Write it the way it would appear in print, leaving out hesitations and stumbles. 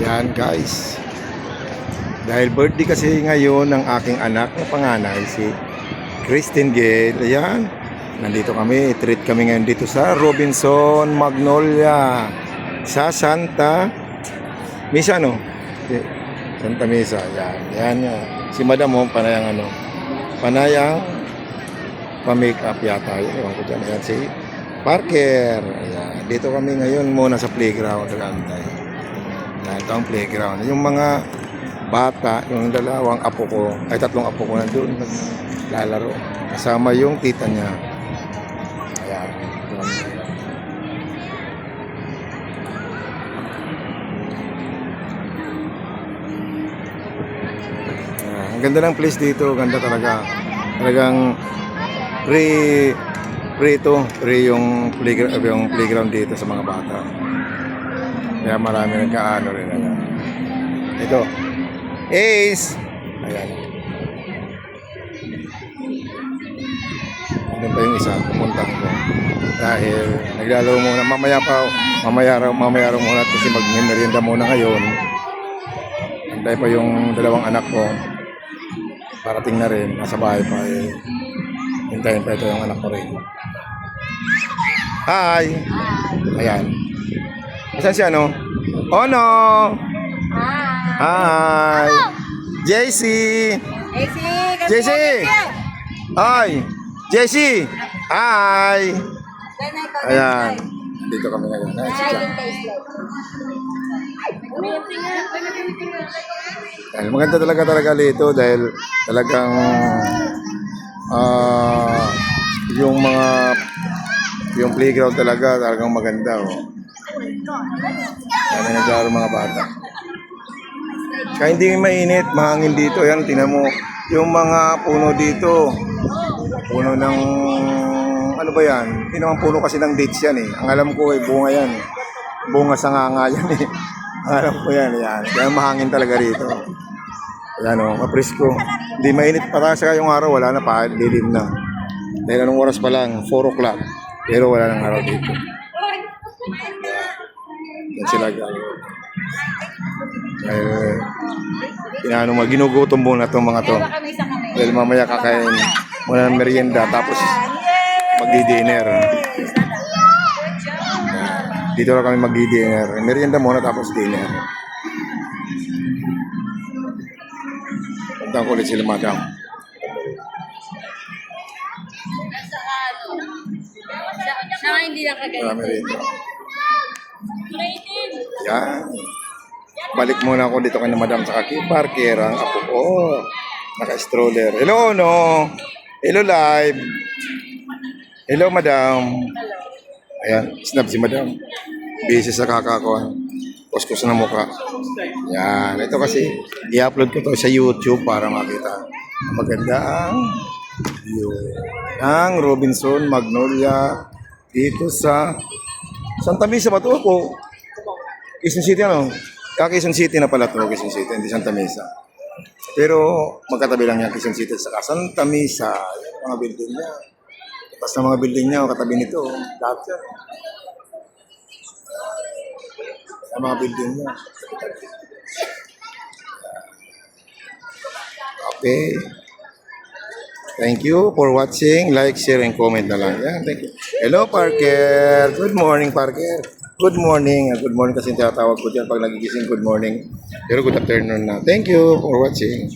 Yan guys. Dahil birthday kasi ngayon ng aking anak na panganay, si Christine Gale. Ayan. Nandito kami. Treat kami ngayon dito sa Robinson Magnolia. Sa Santa Misa, no? Santa Misa. Yan. Yan. Si Madam, oh, panayang ano. Panayang pa-make up yata. Ewan ko dyan. Ayan si Parker. Ayan. Dito kami ngayon muna sa playground. Nagantay. Yan, ito ang playground. Yung mga bata, yung dalawang apo ko, ay tatlong apo ko nandun naglalaro. Kasama yung tita niya. Ayan. Ang ganda ng place dito. Ganda talaga. Talagang free yung playground dito sa mga bata. Kaya marami nagkaano rin. Ayan. Ito. Ace! Ayan. Ano pa yung isa? Pumunta ko. Dahil naglalaro muna. Mamaya raw muna kasi mag-merienda muna ngayon. Antay pa yung dalawang anak ko. Parating na rin. Nasa bahay pa. Hintayin pa ito yung anak ko rin. Hi! Ayan. Saan siya, no? Oh, no! Hi! JC! JC! Hi! JC! Hi! Ayan. Dito kami ngayon. Ayan. Maganda talaga dito dahil talagang yung playground talagang maganda. Oh. Kaya naglaro mga bata. Kaya hindi mainit, mahangin dito. Yan, tingnan mo. Yung mga puno dito. Puno ng... Ano ba yan? Hindi naman puno kasi ng dates yan eh. Ang alam ko bunga yan eh. Bunga sa nganga yan eh. Ang alam ko yan. Yan. Kaya mahangin talaga rito. Yan o, mapresko. Hindi mainit pa sa yung araw. Wala na pa. Dilim na. Dahil anong oras pa lang? 4 o'clock. Pero wala nang araw dito. Yan sila gano'n. Ginugutom muna itong mga to. Dahil mamaya kakain muna ng merienda tapos magdi-dinner. Dito na kami magdi-dinner. Merienda muna tapos dinner. Punta ko ulit sila madam. Siya hindi nakagalit. Marami rin. Yan. Balik muna ako dito kay na madam sa kay Parker, ang apo ko. Naka-stroller. Hello, no? Hello, live. Hello, madam. Ayan, snap si madam. Busy sa kakakon. Kuskus na mukha. Yan. Ito kasi, i-upload ko to sa YouTube para makita. Maganda ang view ng Robinson Magnolia dito sa Santa Misa ba ito po? Quezon City, ano? Quezon City na pala ito, Quezon City, hindi Santa Misa. Pero magkatabi lang yan, Quezon City saka Santa Misa. Mga building niya. Tapos na mga building niya, katabi nito, lahat yan. Ang mga building niya. Okay. Thank you for watching. Like, share, and comment na lang. Yan, thank you. Hello, Parker. Good morning, Parker. Good morning. Good morning kasi tinatawag ko dyan pag nagigising. Good morning. Pero good afternoon na. Thank you for watching.